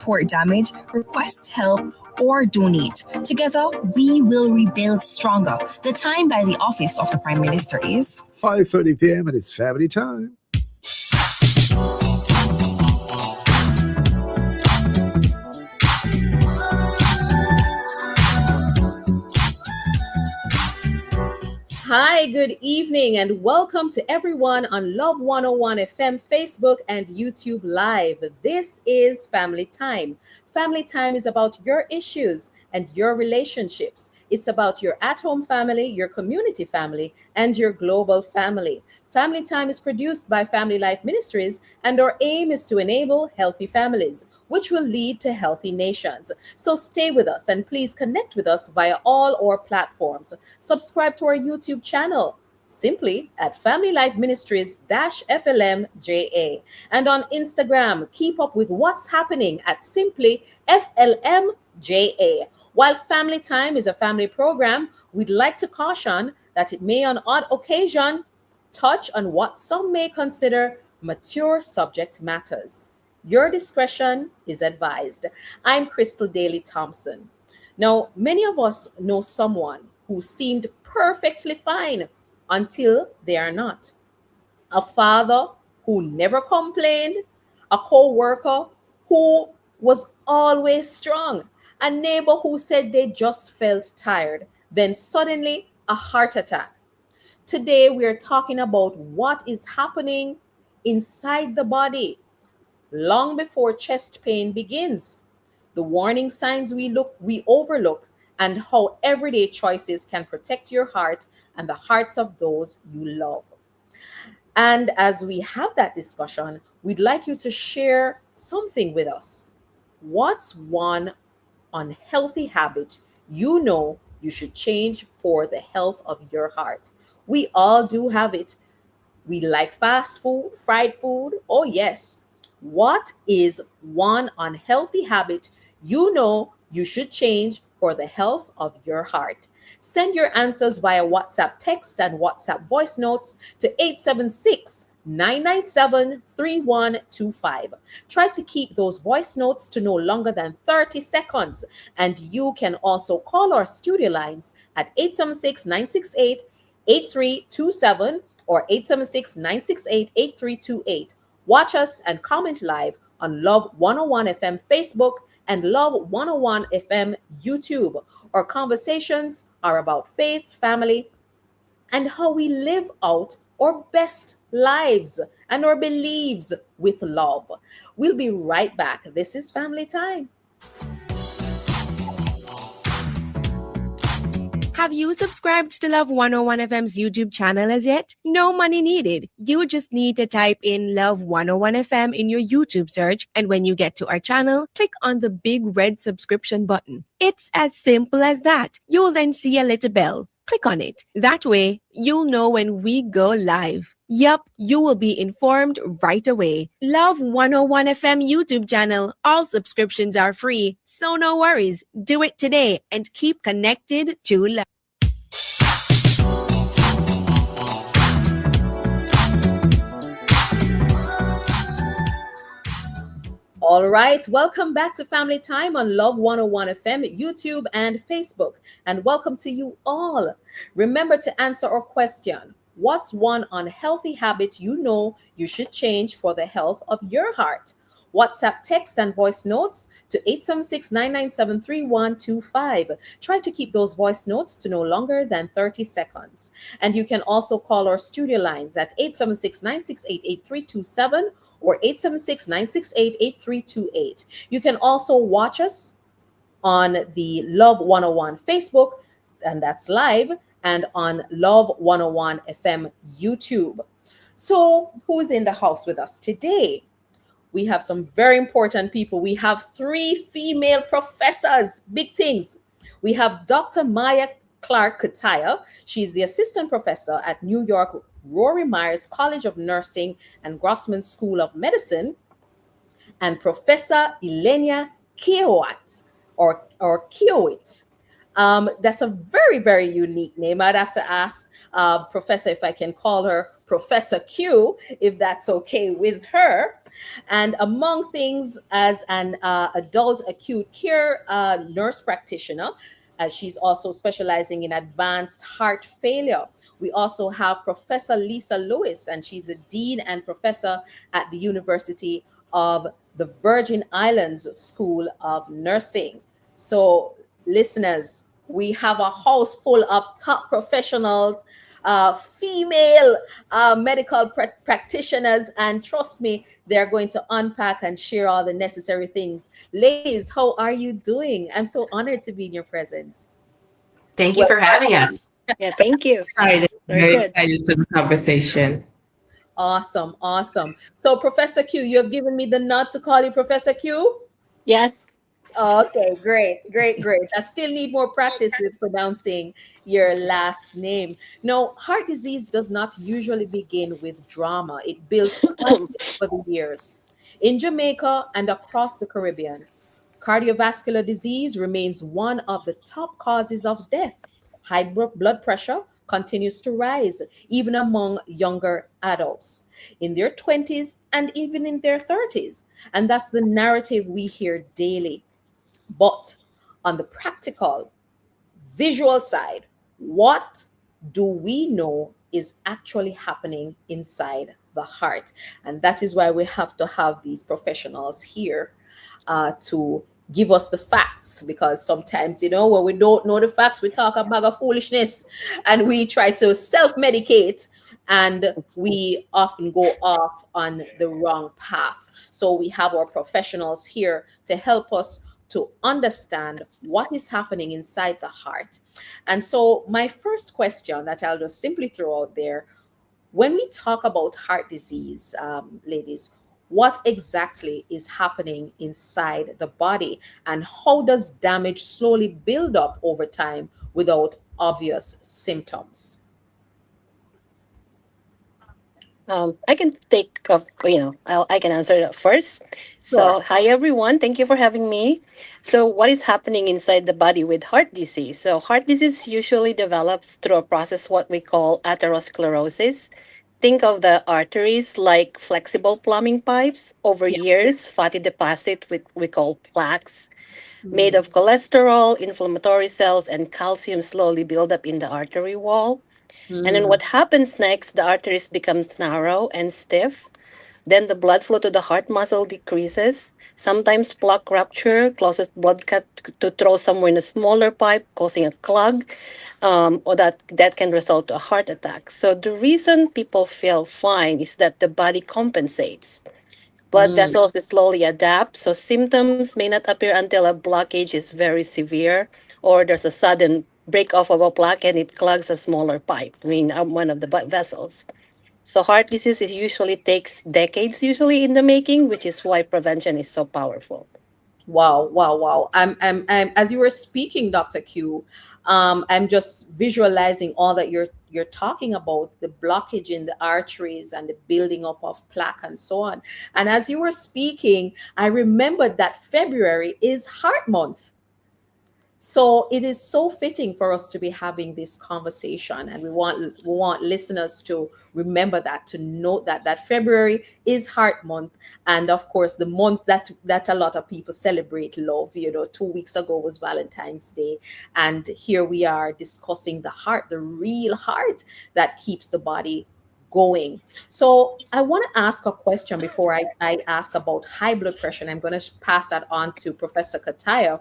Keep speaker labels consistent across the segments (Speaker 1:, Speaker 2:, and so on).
Speaker 1: report damage, request help, or donate. Together, we will rebuild stronger. The time by the Office of the Prime Minister is
Speaker 2: 5:30 p.m. and it's family time.
Speaker 3: Hi, good evening, and welcome to everyone on Love 101 FM Facebook and YouTube Live. This is Family Time. Family Time is about your issues and your relationships. It's about your at-home family, your community family, and your global family. Family Time is produced by Family Life Ministries, and our aim is to enable healthy families, which will lead to healthy nations. So stay with us and please connect with us via all our platforms. Subscribe to our YouTube channel simply at Family Life Ministries FLMJA. And on Instagram, keep up with what's happening at simply FLMJA. While Family Time is a family program, we'd like to caution that it may on odd occasion touch on what some may consider mature subject matters. Your discretion is advised. I'm Crystal Daly Thompson. Now, many of us know someone who seemed perfectly fine until they are not. A father who never complained, a co-worker who was always strong, a neighbor who said they just felt tired, then suddenly a heart attack. Today, we are talking about what is happening inside the body long before chest pain begins, the warning signs we overlook, and how everyday choices can protect your heart and the hearts of those you love. And as we have that discussion, we'd like you to share something with us. What's one unhealthy habit you know you should change for the health of your heart? We all do have it. We like fast food, fried food. Oh, yes. What is one unhealthy habit you know you should change for the health of your heart? Send your answers via WhatsApp text and WhatsApp voice notes to 876-997-3125. Try to keep those voice notes to no longer than 30 seconds. And you can also call our studio lines at 876-968-8327 or 876-968-8328. Watch us and comment live on Love 101 FM Facebook and Love 101 FM YouTube. Our conversations are about faith, family, and how we live out our best lives and our beliefs with love. We'll be right back. This is Family Time.
Speaker 4: Have you subscribed to Love 101 FM's YouTube channel as yet? No money needed. You just need to type in Love 101 FM in your YouTube search, and when you get to our channel, click on the big red subscription button. It's as simple as that. You'll then see a little bell. Click on it. That way, you'll know when we go live. Yup, you will be informed right away. Love 101 FM YouTube channel. All subscriptions are free, so no worries. Do it today and keep connected to Love.
Speaker 3: All right, welcome back to Family Time on Love 101 FM, YouTube, and Facebook. And welcome to you all. Remember to answer our question. What's one unhealthy habit you know you should change for the health of your heart? WhatsApp text and voice notes to 876-997-3125. Try to keep those voice notes to no longer than 30 seconds. And you can also call our studio lines at 876-968-8327 or 876-968-8328. You can also watch us on the Love 101 Facebook, and that's live, and on Love 101 FM YouTube. So who's in the house with us today? We have some very important people. We have 3 female professors, big things. We have Dr. Maya Clark Kutaya. She's the assistant professor at New York Rory Myers College of Nursing and Grossman School of Medicine, and Professor Elenia Kiowat or Kiowit. That's a very, very unique name. I'd have to ask Professor if I can call her Professor Q, if that's okay with her. And among things, as an adult acute care nurse practitioner, she's also specializing in advanced heart failure. We also have Professor Lisa Lewis, and she's a dean and professor at the University of the Virgin Islands School of Nursing. So, listeners, we have a house full of top professionals, female medical practitioners, and trust me, they're going to unpack and share all the necessary things. Ladies, how are you doing? I'm so honored to be in your presence.
Speaker 5: Thank you
Speaker 3: Well,
Speaker 5: for having us.
Speaker 6: Yeah, thank you.
Speaker 5: Excited,
Speaker 6: Very
Speaker 5: very
Speaker 6: good.
Speaker 5: excited for the conversation.
Speaker 3: awesome, awesome. So, Professor Q, you have given me the nod to call you Professor Q.
Speaker 6: Yes.
Speaker 3: Okay, great, great, great. I still need more practice with pronouncing your last name. No, heart disease does not usually begin with drama. It builds quietly over the years. In Jamaica and across the Caribbean, cardiovascular disease remains one of the top causes of death. High blood pressure continues to rise, even among younger adults in their 20s and even in their 30s. And that's the narrative we hear daily. But on the practical, visual side, what do we know is actually happening inside the heart? And that is why we have to have these professionals here to give us the facts, because sometimes, when we don't know the facts, we talk about foolishness and we try to self medicate, and we often go off on the wrong path. So we have our professionals here to help us to understand what is happening inside the heart. And so, my first question that I'll just simply throw out there, when we talk about heart disease, ladies, what exactly is happening inside the body, and how does damage slowly build up over time without obvious symptoms?
Speaker 6: I can take off, I can answer that first.
Speaker 3: Sure.
Speaker 6: So, hi everyone, thank you for having me. So, what is happening inside the body with heart disease? So, heart disease usually develops through a process what we call atherosclerosis. Think of the arteries like flexible plumbing pipes. Over
Speaker 3: Yeah.
Speaker 6: years, fatty deposit, which we call plaques, made
Speaker 3: Mm,
Speaker 6: of cholesterol, inflammatory cells, and calcium slowly build up in the artery wall. And then
Speaker 3: mm,
Speaker 6: what happens next, the arteries becomes narrow and stiff. Then the blood flow to the heart muscle decreases. Sometimes plaque rupture causes blood cut to throw somewhere in a smaller pipe, causing a clog, or that can result to a heart attack. So the reason people feel fine is that the body compensates. Blood
Speaker 3: mm.
Speaker 6: vessels slowly adapt, so symptoms may not appear until a blockage is very severe, or there's a sudden break off of a plaque and it clogs a smaller pipe, one of the vessels. So heart disease, it usually takes decades usually in the making, which is why prevention is so powerful.
Speaker 3: Wow, wow, wow. As you were speaking, Dr. Q, I'm just visualizing all that you're talking about, the blockage in the arteries and the building up of plaque and so on. And as you were speaking, I remembered that February is Heart Month. So it is so fitting for us to be having this conversation, and we want listeners to remember that, to note that February is Heart Month, and of course the month that a lot of people celebrate love. 2 weeks ago was Valentine's Day, and here we are discussing the heart, the real heart that keeps the body going. So I want to ask a question before I ask about high blood pressure, and I'm going to pass that on to Professor Kataya.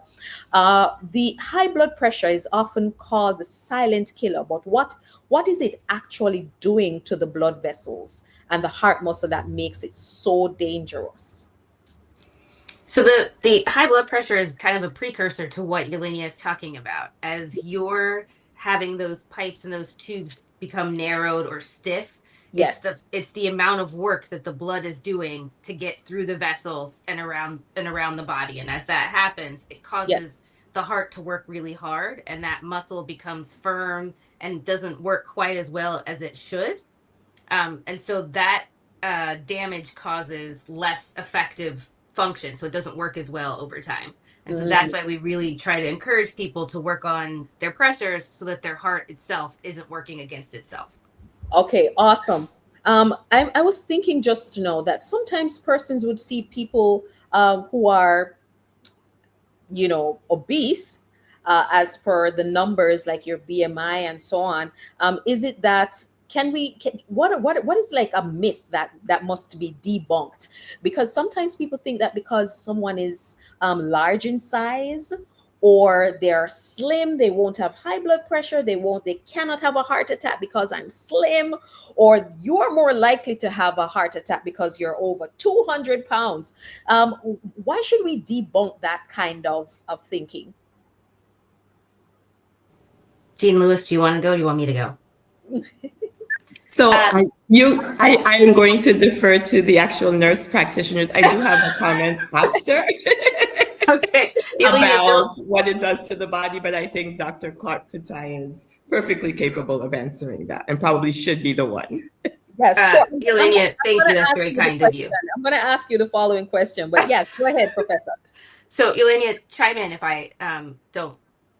Speaker 3: The high blood pressure is often called the silent killer, but what is it actually doing to the blood vessels and the heart muscle that makes it so dangerous?
Speaker 5: So the high blood pressure is kind of a precursor to what Yelenia is talking about. As you're having those pipes and those tubes become narrowed or stiff,
Speaker 3: Yes.
Speaker 5: it's the amount of work that the blood is doing to get through the vessels and around the body. And as that happens, it causes
Speaker 3: Yes.
Speaker 5: the heart to work really hard, and that muscle becomes firm and doesn't work quite as well as it should. And so that damage causes less effective function. So it doesn't work as well over time. And so
Speaker 3: Mm,
Speaker 5: that's why we really try to encourage people to work on their pressures so that their heart itself isn't working against itself.
Speaker 3: okay, awesome. I was thinking just to know that sometimes persons would see people who are, obese, as per the numbers like your BMI and so on. Is it that what is like a myth that must be debunked? Because sometimes people think that because someone is large in size, or they're slim, they won't have high blood pressure, they cannot have a heart attack because I'm slim, or you're more likely to have a heart attack because you're over 200 pounds. um, why should we debunk that kind of thinking?
Speaker 5: Dean Lewis, do you want to go? Do you want me to go?
Speaker 7: So
Speaker 5: Uh,
Speaker 7: I am going to defer to the actual nurse practitioners. I do have a comment after
Speaker 5: okay. Elenia,
Speaker 7: about what it does to the body, but I think Dr. Clark Kutai is perfectly capable of answering that and probably should be the one.
Speaker 3: Yes, sure.
Speaker 5: Elenia, thank you. That's
Speaker 3: Ask
Speaker 5: very
Speaker 3: you the
Speaker 5: kind of you.
Speaker 3: question. I'm going to ask you the following question, but yes, go ahead, Professor.
Speaker 5: So, Elenia, chime in if I don't,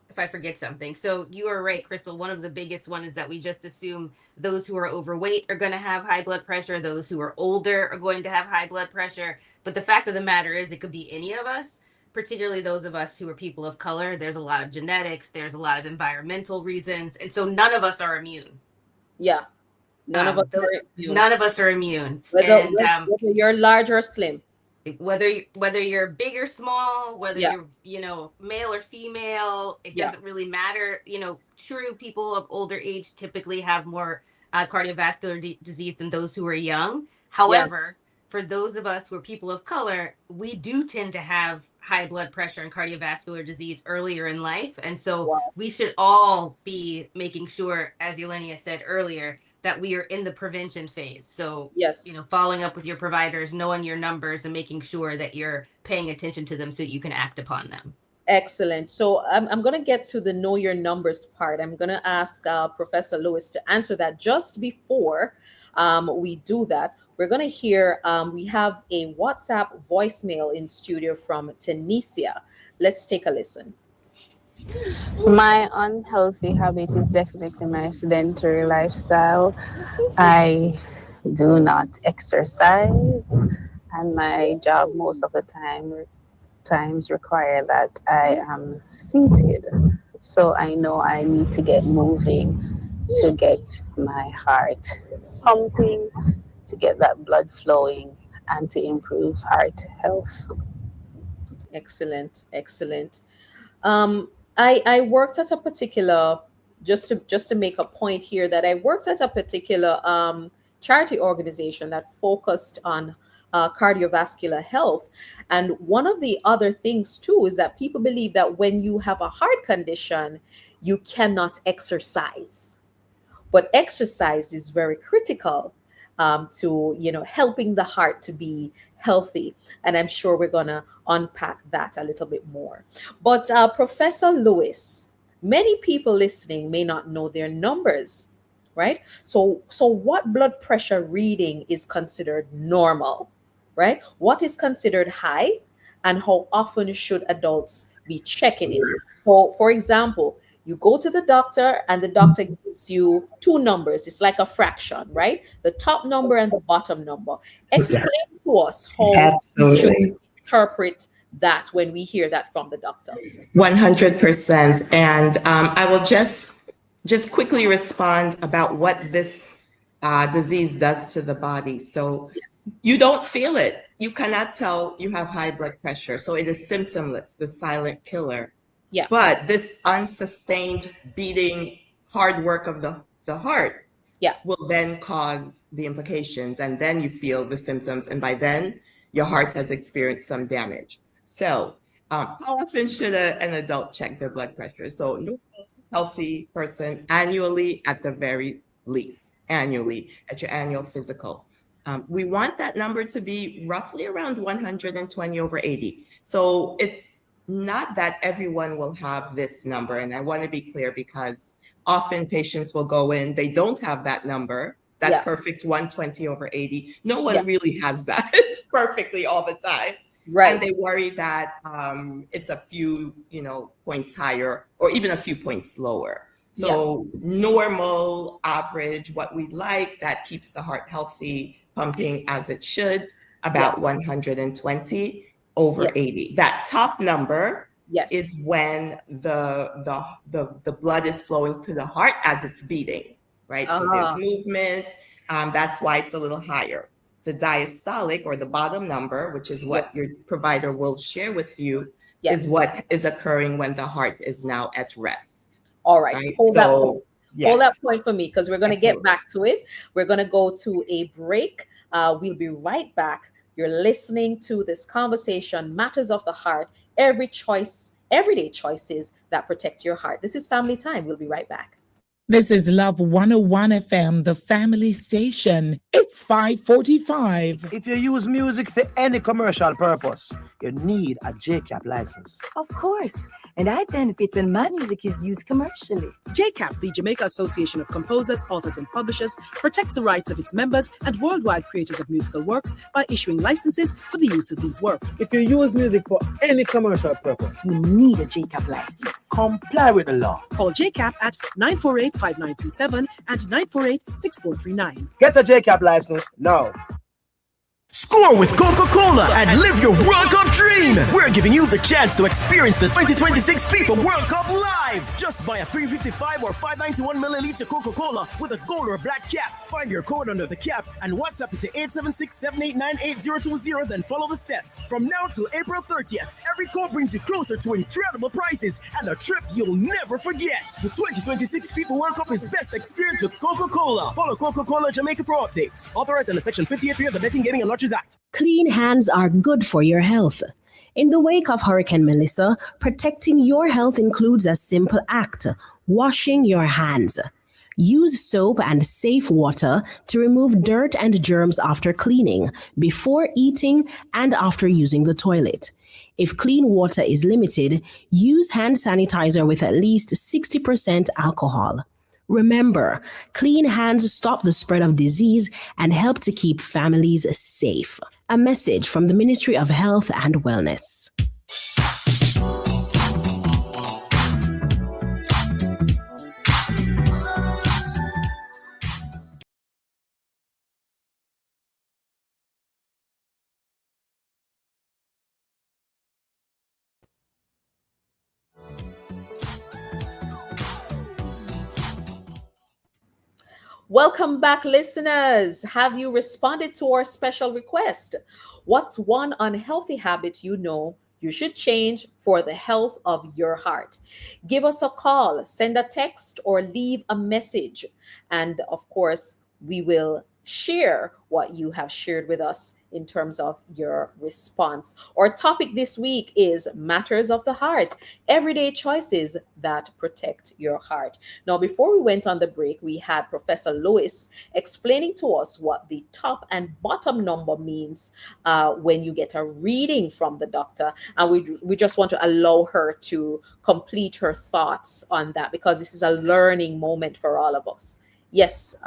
Speaker 5: if I forget something. So you are right, Crystal. One of the biggest one is that we just assume those who are overweight are going to have high blood pressure. Those who are older are going to have high blood pressure. But the fact of the matter is, it could be any of us, particularly those of us who are people of color. There's a lot of genetics. There's a lot of environmental reasons, and so none of us are immune.
Speaker 3: Yeah, none of us are immune.
Speaker 5: None of us are immune.
Speaker 3: Whether,
Speaker 5: And
Speaker 3: whether you're large or slim.
Speaker 5: whether you're big or small, whether
Speaker 3: Yeah.
Speaker 5: you're male or female, it
Speaker 3: Yeah.
Speaker 5: doesn't really matter. True, people of older age typically have more cardiovascular disease than those who are young. However, for those of us who are people of color, we do tend to have high blood pressure and cardiovascular disease earlier in life, and so
Speaker 3: Wow.
Speaker 5: we should all be making sure, as Yelenia said earlier, that we are in the prevention phase. So,
Speaker 3: Yes.
Speaker 5: following up with your providers, knowing your numbers, and making sure that you're paying attention to them so you can act upon them.
Speaker 3: Excellent. So I'm going to get to the know your numbers part. I'm going to ask Professor Lewis to answer that. Just before we do that, we're going to hear, we have a WhatsApp voicemail in studio from Tunisia. Let's take a listen.
Speaker 8: My unhealthy habit is definitely my sedentary lifestyle. I do not exercise, and my job most of the times require that I am seated. So I know I need to get moving to get my heart pumping, to get that blood flowing, and to improve heart health.
Speaker 3: Excellent. Excellent. I worked at a particular, just to make a point here, that I worked at a particular charity organization that focused on cardiovascular health. And one of the other things too is that people believe that when you have a heart condition, you cannot exercise. But exercise is very critical to helping the heart to be healthy, and I'm sure we're gonna unpack that a little bit more. But Professor Lewis, many people listening may not know their numbers, right? So what blood pressure reading is considered normal, right? What is considered high, and how often should adults be checking it? For example, you go to the doctor and the doctor gives you two numbers. It's like a fraction, right? The top number and the bottom number. Explain to us how we should interpret that when we hear that from the doctor.
Speaker 7: 100%. And I will just quickly respond about what this disease does to the body. So
Speaker 3: Yes.
Speaker 7: you don't feel it. You cannot tell you have high blood pressure. So it is symptomless, the silent killer.
Speaker 3: Yeah.
Speaker 7: But this unsustained beating, hard work of the heart will then cause the implications. And then you feel the symptoms. And by then, your heart has experienced some damage. So how often should an adult check their blood pressure? So no healthy person annually, at the very least, annually at your annual physical. We want that number to be roughly around 120 over 80. So it's not that everyone will have this number. And I want to be clear, because often patients will go in, they don't have that number, that perfect 120 over 80. No one really has that perfectly all the time.
Speaker 3: Right.
Speaker 7: And they worry that it's a few, points higher or even a few points lower. So normal, average, what we like, that keeps the heart healthy, pumping as it should, about 120 over 80. That top number is when the blood is flowing to the heart as it's beating, right? So there's movement. That's why it's a little higher. The diastolic, or the bottom number, which is what your provider will share with you, is what is occurring when the heart is now at rest.
Speaker 3: All right. Hold that point. Hold that point for me, because we're going to get back to it. We're going to go to a break. We'll be right back. You're listening to this conversation, Matters of the Heart, everyday choices that protect your heart. This is Family Time. We'll be right back.
Speaker 9: This is Love 101 FM, the family station. It's 5:45.
Speaker 10: If you use music for any commercial purpose, you need a JCAP license.
Speaker 11: Of course. And I benefit when my music is used commercially.
Speaker 12: JCAP, the Jamaica Association of Composers, Authors and Publishers, protects the rights of its members and worldwide creators of musical works by issuing licenses for the use of these works.
Speaker 10: If you use music for any commercial purpose,
Speaker 11: you need a JCAP license.
Speaker 10: Comply with the law.
Speaker 12: Call JCAP at 948-5937 and 948-6439.
Speaker 10: Get a JCAP license now.
Speaker 13: Score with Coca-Cola and live your World Cup dream. We're giving you the chance to experience the 2026 FIFA World Cup live. Just buy a 355 or 591 milliliter Coca-Cola with a gold or black cap. Find your code under the cap and WhatsApp it to 876-789-8020. Then follow the steps. From now till April 30th, every code brings you closer to incredible prizes and a trip you'll never forget. The 2026 FIFA World Cup is best experienced with Coca-Cola. Follow Coca-Cola Jamaica for updates. Authorized under Section 58 of the Betting, Gaming and Lotteries Act.
Speaker 14: Clean hands are good for your health. In the wake of Hurricane Melissa, protecting your health includes a simple act: washing your hands. Use soap and safe water to remove dirt and germs after cleaning, before eating, and after using the toilet. If clean water is limited, use hand sanitizer with at least 60% alcohol. Remember, clean hands stop the spread of disease and help to keep families safe. A message from the Ministry of Health and Wellness.
Speaker 3: Welcome back, listeners. Have you responded to our special request? What's one unhealthy habit you know you should change for the health of your heart? Give us a call, send a text, or leave a message. And of course, we will share what you have shared with us in terms of your response. Our topic this week is Matters of the Heart, everyday choices that protect your heart. Now, before we went on the break, we had Professor Lewis explaining to us what the top and bottom number means when you get a reading from the doctor. And we just want to allow her to complete her thoughts on that, because this is a learning moment for all of us. Yes,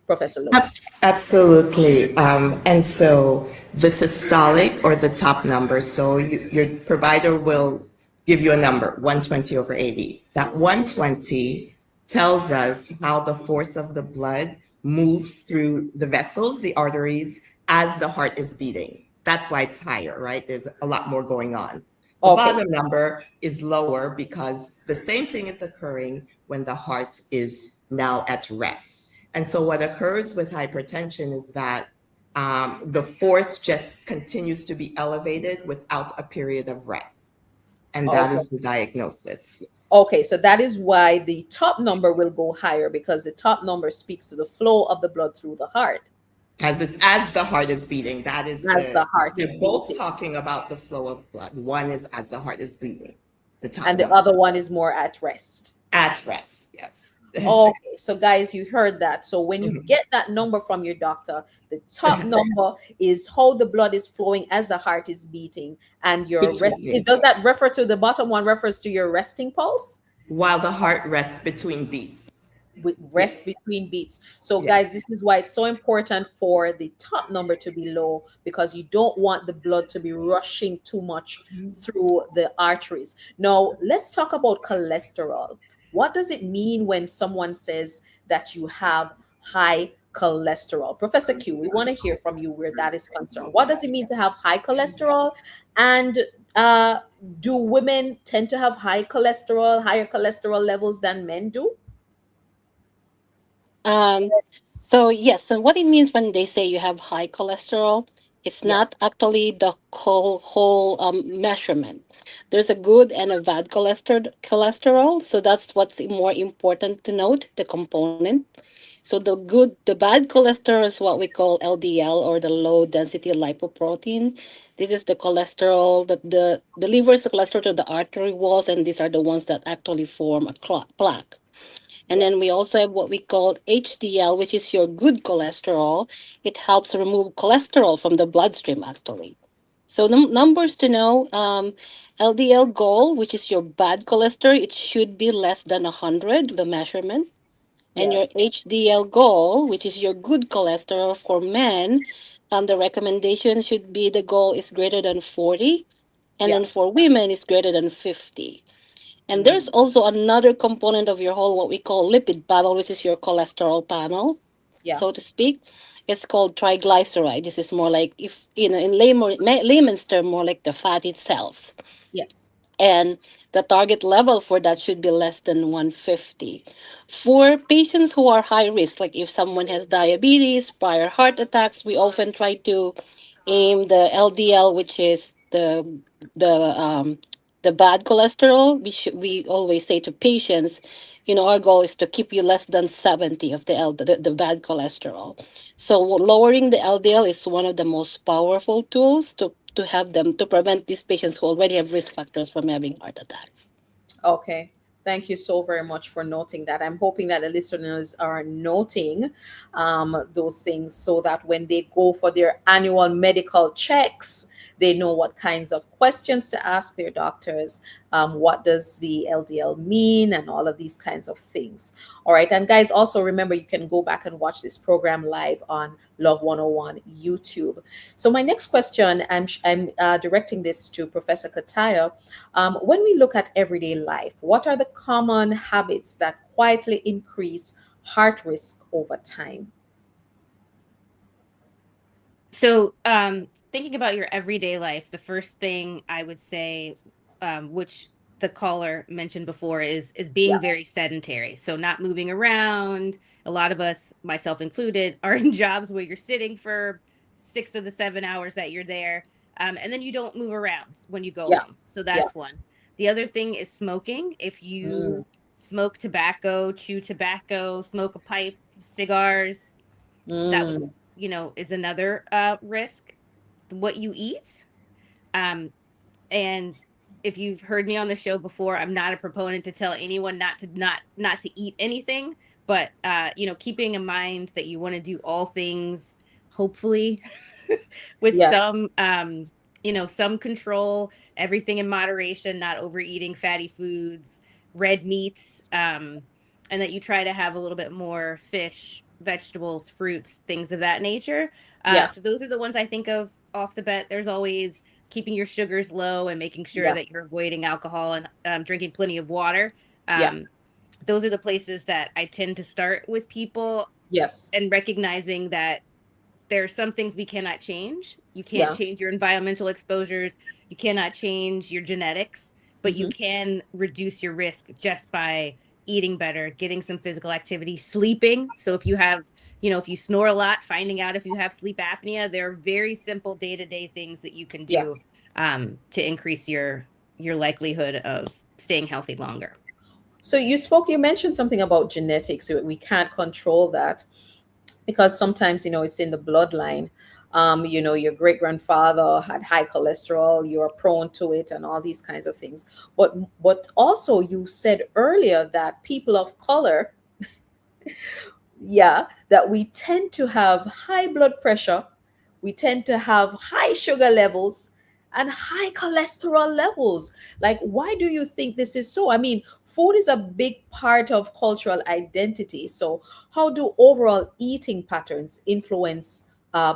Speaker 3: Professor Lewis.
Speaker 7: Absolutely. And so the systolic, or the top number, so your provider will give you a number, 120 over 80. That 120 tells us how the force of the blood moves through the vessels, the arteries, as the heart is beating. That's why it's higher, right? There's a lot more going on. The bottom number is lower because the same thing is occurring when the heart is now at rest. And so what occurs with hypertension is that the force just continues to be elevated without a period of rest. And that is the diagnosis.
Speaker 3: Okay, so that is why the top number will go higher, because the top number speaks to the flow of the blood through the heart.
Speaker 7: As the heart is beating, that is
Speaker 3: the heart is
Speaker 7: both
Speaker 3: beating.
Speaker 7: Talking about the flow of blood. One is as the heart is beating, the top
Speaker 3: and the
Speaker 7: number.
Speaker 3: other one is more at rest.
Speaker 7: At rest, yes.
Speaker 3: Okay, so guys, you heard that. So when you get that number from your doctor, the top number is how the blood is flowing as the heart is beating, and your rest. Does that refer to the bottom one? Refers to your resting pulse?
Speaker 7: While the heart rests between beats.
Speaker 3: Between beats. So guys, this is why it's so important for the top number to be low, because you don't want the blood to be rushing too much through the arteries. Now let's talk about cholesterol. What does it mean when someone says that you have high cholesterol? Professor Q, we want to hear from you where that is concerned. What does it mean to have high cholesterol? And uh, do women tend to have higher cholesterol levels than men do?
Speaker 6: Um, so yes, so what it means when they say you have high cholesterol, it's not
Speaker 3: Yes.
Speaker 6: actually the whole measurement. There's a good and a bad cholesterol. So that's what's more important to note, the component. So the bad cholesterol is what we call LDL, or the low density lipoprotein. This is the cholesterol that delivers the cholesterol to the artery walls, and these are the ones that actually form a plaque. And then we
Speaker 3: Yes.
Speaker 6: also have what we call HDL, which is your good cholesterol. It helps remove cholesterol from the bloodstream, actually. So the numbers to know, LDL goal, which is your bad cholesterol, it should be less than 100, the measurement. And your
Speaker 3: Yes.
Speaker 6: HDL goal, which is your good cholesterol for men, the recommendation should be the goal is greater than 40. And
Speaker 3: Yeah.
Speaker 6: then for women, is greater than 50. And there's
Speaker 3: Mm.
Speaker 6: also another component of your whole what we call lipid panel, which is your cholesterol panel,
Speaker 3: Yeah.
Speaker 6: so to speak. It's called triglyceride. This is more like, if in layman's term, more like the fatty cells.
Speaker 3: Yes.
Speaker 6: And the target level for that should be less than 150. For patients who are high risk, like if someone has diabetes, prior heart attacks, we often try to aim the LDL, which is the the bad cholesterol. We always say to patients, our goal is to keep you less than 70 of the bad cholesterol. So lowering the LDL is one of the most powerful tools to have them to prevent these patients who already have risk factors from having heart attacks.
Speaker 3: Okay. Thank you so very much for noting that. I'm hoping that the listeners are noting those things so that when they go for their annual medical checks, they know what kinds of questions to ask their doctors. What does the LDL mean, and all of these kinds of things. All right. And guys, also remember you can go back and watch this program live on Love 101 YouTube. So, my next question, I'm directing this to Professor Kataya. When we look at everyday life, what are the common habits that quietly increase heart risk over time?
Speaker 5: So, thinking about your everyday life, the first thing I would say, which the caller mentioned before, is being
Speaker 3: Yeah.
Speaker 5: very sedentary. So, not moving around. A lot of us, myself included, are in jobs where you're sitting for 6 of the 7 hours that you're there, and then you don't move around when you go
Speaker 3: Yeah.
Speaker 5: home. So
Speaker 3: Yeah.
Speaker 5: that's one. The other thing is smoking. If
Speaker 3: Mm.
Speaker 5: you smoke tobacco, chew tobacco, smoke a pipe, cigars, that was,
Speaker 3: Mm.
Speaker 5: is another risk. What you eat. um and if you've heard me on the show before, I'm not a proponent to tell anyone not to eat anything, but keeping in mind that you want to do all things, hopefully, with
Speaker 3: Yeah.
Speaker 5: some control, everything in moderation, not overeating fatty foods, red meats, and that you try to have a little bit more fish, vegetables, fruits, things of that nature.
Speaker 3: Yeah.
Speaker 5: So those are the ones I think of off the bat. There's always keeping your sugars low and making sure
Speaker 3: Yeah.
Speaker 5: that you're avoiding alcohol and drinking plenty of water.
Speaker 3: Yeah.
Speaker 5: Um, those are the places that I tend to start with people,
Speaker 3: Yes.
Speaker 5: and recognizing that there are some things we cannot change. You can't
Speaker 3: Yeah.
Speaker 5: change your environmental exposures. You cannot change your genetics, but you
Speaker 3: Hmm.
Speaker 5: can reduce your risk just by eating better, getting some physical activity, sleeping. So if you snore a lot, finding out if you have sleep apnea, there are very simple day-to-day things that you can
Speaker 3: Yeah.
Speaker 5: do to increase your likelihood of staying healthy longer.
Speaker 3: So you mentioned something about genetics. So we can't control that because sometimes it's in the bloodline. Your great grandfather had high cholesterol, you're prone to it, and all these kinds of things. But also you said earlier that people of color, yeah, that we tend to have high blood pressure, we tend to have high sugar levels and high cholesterol levels. Like, why do you think this is so? I mean, food is a big part of cultural identity. So, how do overall eating patterns influence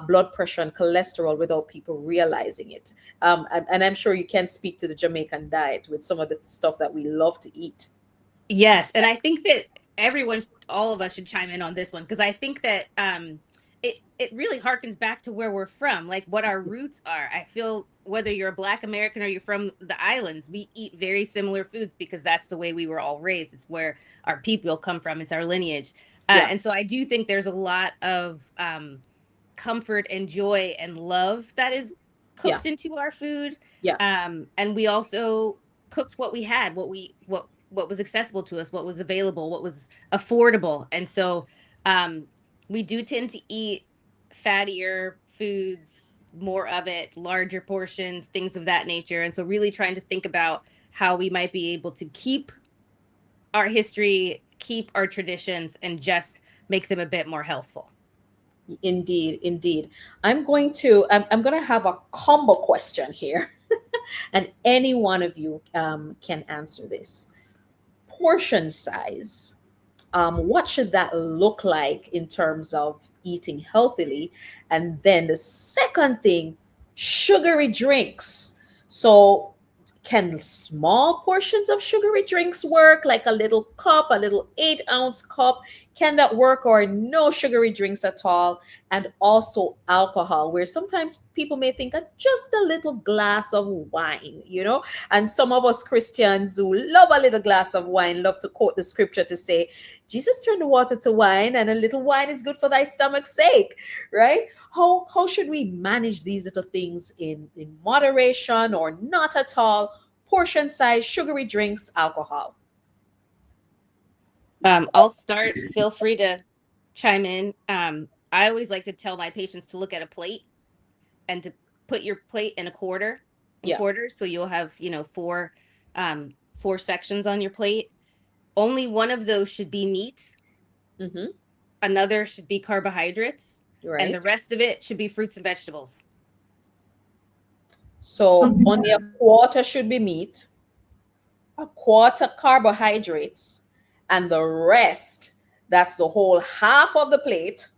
Speaker 3: blood pressure and cholesterol without people realizing it? And I'm sure you can speak to the Jamaican diet with some of the stuff that we love to eat.
Speaker 5: Yes, and I think that all of us should chime in on this one, because I think that it really harkens back to where we're from, like what our roots are. I feel whether you're a Black American or you're from the islands, we eat very similar foods because that's the way we were all raised. It's where our people come from. It's our lineage. And so I do think there's a lot of comfort and joy and love that is cooked into our food. And we also cooked what we had, what was accessible to us, what was available, what was affordable. And so we do tend to eat fattier foods, more of it, larger portions, things of that nature. And so really trying to think about how we might be able to keep our history, keep our traditions, and just make them a bit more healthful.
Speaker 3: Indeed. I'm going to have a combo question here, and any one of you can answer this. Portion size. What should that look like in terms of eating healthily? And then the second thing, sugary drinks. So can small portions of sugary drinks work, like a little cup, a little 8-ounce cup? Can that work, or no sugary drinks at all? And also alcohol, where sometimes people may think just a little glass of wine, and some of us Christians who love a little glass of wine love to quote the scripture to say, Jesus turned the water to wine, and a little wine is good for thy stomach's sake, right? How should we manage these little things in moderation or not at all? Portion size, sugary drinks, alcohol.
Speaker 5: I'll start. Feel free to chime in. I always like to tell my patients to look at a plate and to put your plate in quarters. So you'll have, 4 sections on your plate. Only one of those should be meats. Another should be carbohydrates. Right. And the rest of it should be fruits and vegetables.
Speaker 3: So only a quarter should be meat, a quarter carbohydrates, and the rest, that's the whole half of the plate,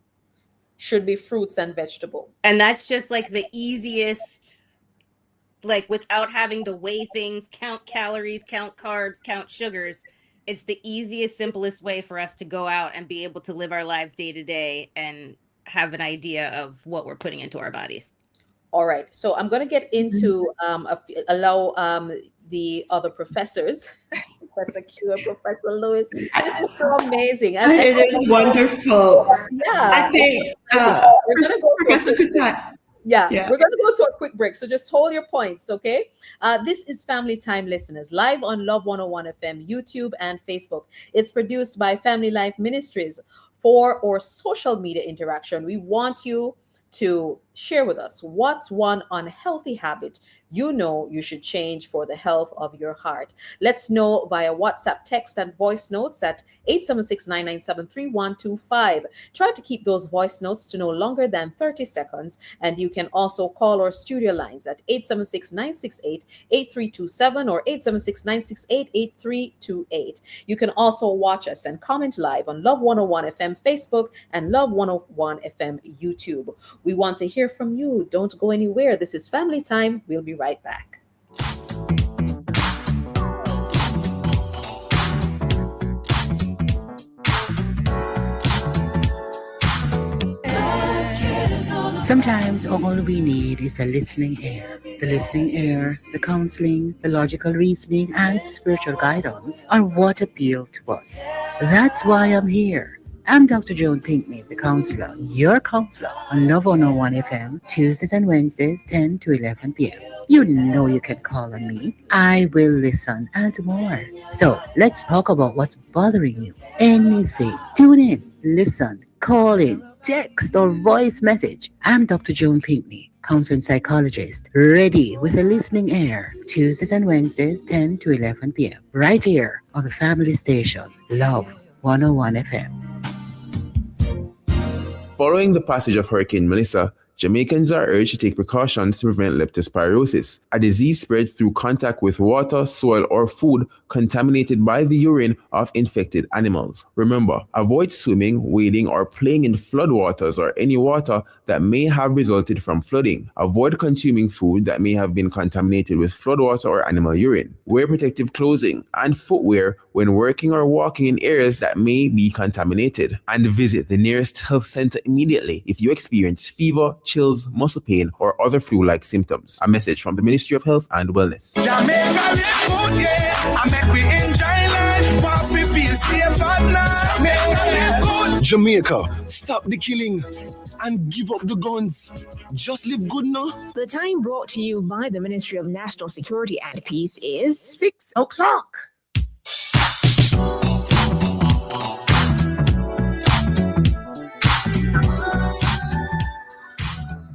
Speaker 3: should be fruits and vegetable.
Speaker 5: And that's just like the easiest, like without having to weigh things, count calories, count carbs, count sugars. It's the easiest, simplest way for us to go out and be able to live our lives day to day and have an idea of what we're putting into our bodies.
Speaker 3: All right. So I'm going to get into allow the other professors, Professor Q and Professor Lewis. This is so amazing.
Speaker 7: It is wonderful.
Speaker 3: Yeah.
Speaker 7: I think
Speaker 3: we're going to go
Speaker 7: Professor Kutai.
Speaker 3: Yeah, we're going to go to a quick break. So just hold your points, okay? This is Family Time, listeners, live on Love 101 FM, YouTube, and Facebook. It's produced by Family Life Ministries. For our social media interaction, we want you to share with us what's one unhealthy habit you should change for the health of your heart. Let's know via WhatsApp, text, and voice notes at 876-997-3125. Try to keep those voice notes to no longer than 30 seconds. And you can also call our studio lines at 876-968-8327 or 876-968-8328. You can also watch us and comment live on Love 101 FM Facebook and Love 101 FM YouTube. We want to hear from you. Don't go anywhere. This is Family Time. We'll be right back.
Speaker 15: Sometimes all we need is a listening ear. The listening ear, the counseling, the logical reasoning, and spiritual guidance are what appeal to us. That's why I'm here. I'm Dr. Joan Pinkney, the counselor, your counselor on Love 101 FM, Tuesdays and Wednesdays, 10 to 11 p.m. You know you can call on me. I will listen and more. So let's talk about what's bothering you. Anything. Tune in, listen, call in, text or voice message. I'm Dr. Joan Pinkney, counseling psychologist, ready with a listening ear, Tuesdays and Wednesdays, 10 to 11 p.m. Right here on the family station, Love 101 FM.
Speaker 16: Following the passage of Hurricane Melissa, Jamaicans are urged to take precautions to prevent leptospirosis, a disease spread through contact with water, soil, or food contaminated by the urine of infected animals. Remember, avoid swimming, wading, or playing in floodwaters or any water that may have resulted from flooding. Avoid consuming food that may have been contaminated with floodwater or animal urine. Wear protective clothing and footwear when working or walking in areas that may be contaminated. And visit the nearest health center immediately if you experience fever, chills, muscle pain, or other flu-like symptoms. A message from the Ministry of Health and Wellness.
Speaker 17: Jamaica live good, yeah. I make we enjoy life, but we feel safe at night. Jamaica live good.
Speaker 18: Jamaica, stop the killing and give up the guns. Just live good now.
Speaker 19: The time brought to you by the Ministry of National Security and Peace is 6 o'clock.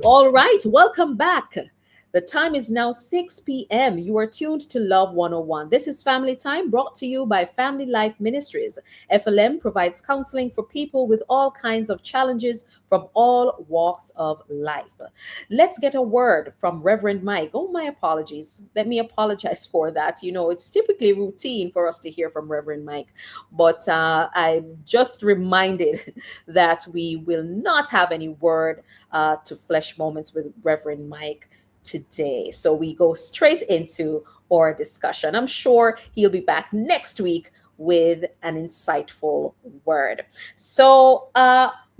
Speaker 3: All right, welcome back. The time is now 6 p.m. You are tuned to Love 101. This is Family Time, brought to you by Family Life Ministries. FLM provides counseling for people with all kinds of challenges from all walks of life. Let's get a word from Reverend Mike. Oh, my apologies. Let me apologize for that. You know, it's typically routine for us to hear from Reverend Mike, but I'm just reminded that we will not have any word to Flesh Moments with Reverend Mike today. So we go straight into our discussion. I'm sure he'll be back next week with an insightful word. So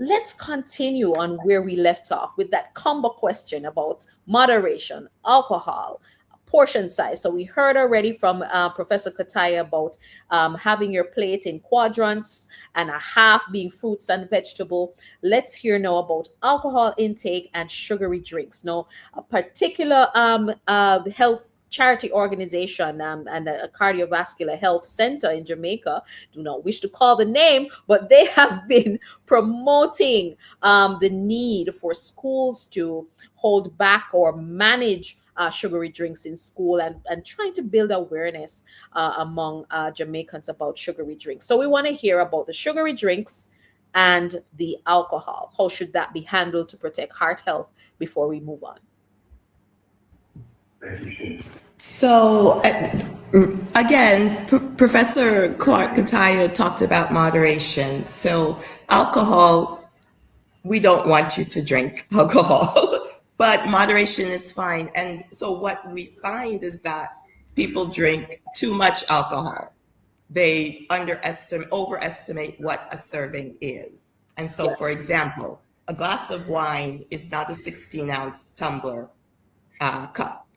Speaker 3: let's continue on where we left off with that combo question about moderation, alcohol, portion size. So we heard already from Professor Kataya about having your plate in quadrants and a half being fruits and vegetable. Let's hear now about alcohol intake and sugary drinks. Now, a particular health charity organization and a cardiovascular health center in Jamaica, do not wish to call the name, but they have been promoting the need for schools to hold back or manage sugary drinks in school and trying to build awareness among Jamaicans about sugary drinks. So we want to hear about the sugary drinks and the alcohol. How should that be handled to protect heart health before we move on?
Speaker 7: So again, Professor Clark Kataya talked about moderation. So alcohol, we don't want you to drink alcohol. But moderation is fine. And so what we find is that people drink too much alcohol. They overestimate what a serving is. And so, for example, a glass of wine is not a 16-ounce tumbler cup.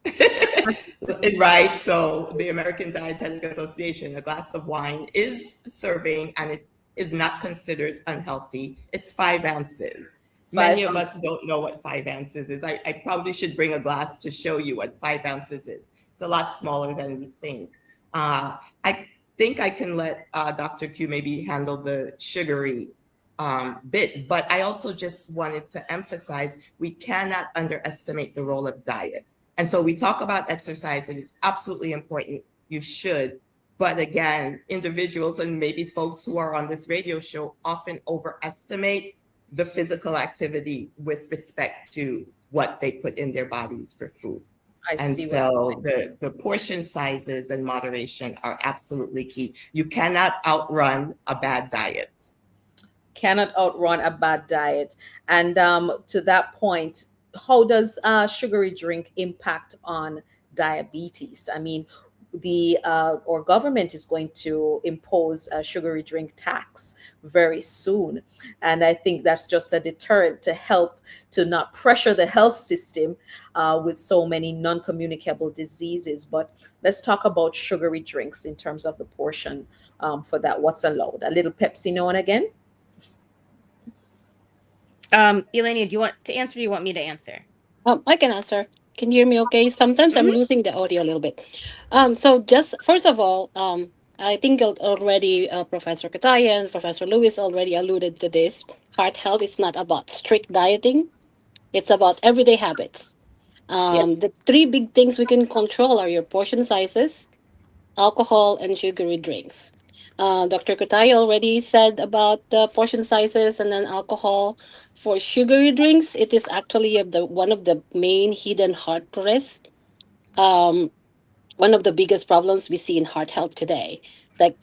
Speaker 7: Right? So the American Dietetic Association, a glass of wine is a serving and it is not considered unhealthy. It's 5 ounces. Many of us don't know what 5 ounces is. I probably should bring a glass to show you what 5 ounces is. It's a lot smaller than we think. I think I can let Dr. Q maybe handle the sugary bit, but I also just wanted to emphasize we cannot underestimate the role of diet. And so we talk about exercise, and it's absolutely important. You should. But again, individuals and maybe folks who are on this radio show often overestimate the physical activity with respect to what they put in their bodies for food. So the portion sizes and moderation are absolutely key. You cannot outrun a bad diet.
Speaker 3: Cannot outrun a bad diet. And to that point, how does sugary drink impact on diabetes? I mean, our government is going to impose a sugary drink tax very soon. And I think that's just a deterrent to help to not pressure the health system with so many non-communicable diseases. But let's talk about sugary drinks in terms of the portion for that. What's allowed? A little Pepsi now and again?
Speaker 5: Elenia, do you want to answer or do you want me to answer?
Speaker 6: I can answer. Can you hear me okay? Sometimes I'm losing the audio a little bit. So just first of all, I think already Professor Kataya and Professor Lewis already alluded to this. Heart health is not about strict dieting. It's about everyday habits. The 3 big things we can control are your portion sizes, alcohol, and sugary drinks. Dr. Kutai already said about the portion sizes and then alcohol. For sugary drinks, it is actually one of the main hidden heart risks. Um, One of the biggest problems we see in heart health today, like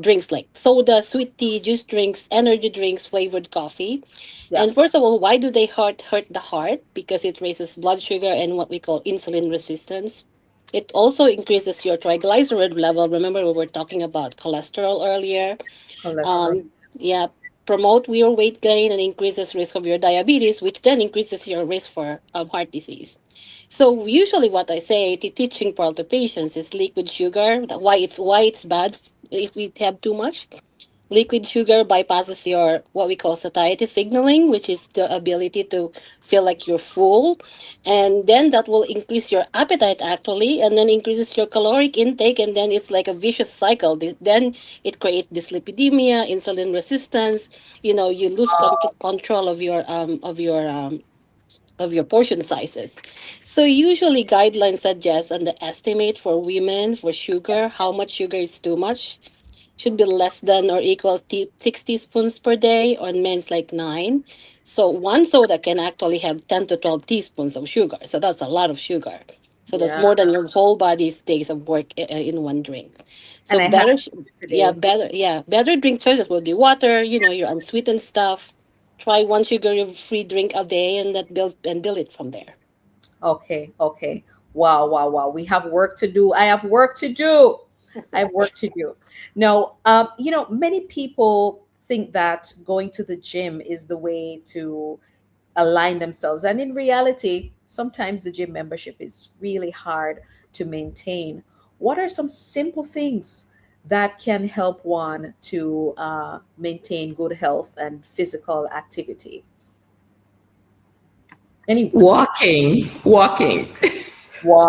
Speaker 6: drinks like soda, sweet tea, juice drinks, energy drinks, flavored coffee.
Speaker 3: Yeah.
Speaker 6: And first of all, why do they hurt the heart? Because it raises blood sugar and what we call insulin resistance. It also increases your triglyceride level. Remember, we were talking about cholesterol earlier.
Speaker 3: Cholesterol.
Speaker 6: um, yeah, promote your weight gain and increases risk of your diabetes, which then increases your risk for heart disease. So usually, what I say to teaching part to patients is liquid sugar. Why it's bad if we have too much. Liquid sugar bypasses your what we call satiety signaling, which is the ability to feel like you're full. And then that will increase your appetite actually, and then increases your caloric intake. And then it's like a vicious cycle. Then it creates dyslipidemia, insulin resistance. You lose control of your portion sizes. So usually guidelines suggest an estimate for women for sugar, how much sugar is too much should be less than or equal to 6 teaspoons per day. On men's like 9. So one soda can actually have 10 to 12 teaspoons of sugar. So that's a lot of sugar. So that's
Speaker 3: Yeah.
Speaker 6: more than your whole body's days of work in one drink.
Speaker 3: And
Speaker 6: So
Speaker 3: I have
Speaker 6: better,
Speaker 3: some
Speaker 6: yeah,
Speaker 3: today.
Speaker 6: better drink choices would be water, your unsweetened stuff. Try one sugar-free drink a day and build it from there.
Speaker 3: Okay, okay. Wow, wow, wow. We have work to do. I have work to do. I have work to do. Now, many people think that going to the gym is the way to align themselves. And in reality, sometimes the gym membership is really hard to maintain. What are some simple things that can help one to maintain good health and physical activity? Anyone?
Speaker 7: Walking.
Speaker 3: Walking.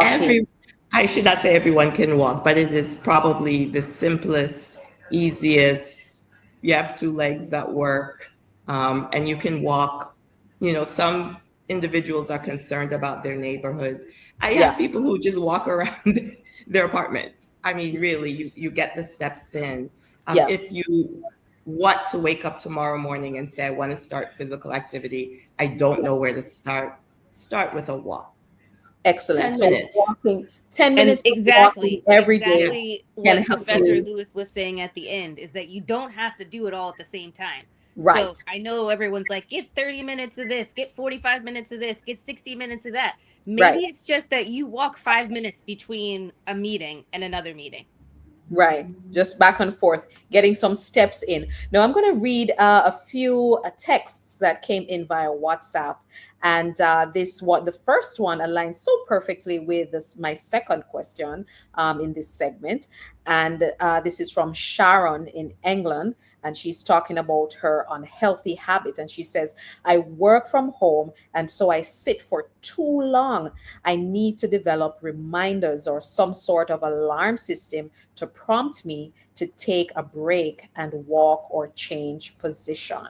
Speaker 7: Every I should not say everyone can walk, but it is probably the simplest, easiest. You have two legs that work, and you can walk. Some individuals are concerned about their neighborhood. I
Speaker 3: Yeah.
Speaker 7: have people who just walk around their apartment. I mean, really, you get the steps in.
Speaker 3: Yeah.
Speaker 7: If you want to wake up tomorrow morning and say, I want to start physical activity, I don't know where to start with a walk.
Speaker 3: Excellent.
Speaker 7: 10
Speaker 3: So
Speaker 7: minutes.
Speaker 3: walking, 10
Speaker 5: And
Speaker 3: minutes of walking
Speaker 5: exactly,
Speaker 3: every day
Speaker 5: exactly
Speaker 3: can
Speaker 5: what
Speaker 3: help
Speaker 5: Professor
Speaker 3: you.
Speaker 5: Lewis was saying at the end is that you don't have to do it all at the same time.
Speaker 3: Right.
Speaker 5: So I know everyone's like, get 30 minutes of this, get 45 minutes of this, get 60 minutes of that. Maybe
Speaker 3: Right.
Speaker 5: it's just that you walk 5 minutes between a meeting and another meeting.
Speaker 3: Right. Just back and forth, getting some steps in. Now, I'm going to read a few texts that came in via WhatsApp. And the first one aligns so perfectly with my second question in this segment. And this is from Sharon in England. And she's talking about her unhealthy habit. And she says, I work from home, and so I sit for too long. I need to develop reminders or some sort of alarm system to prompt me to take a break and walk or change position.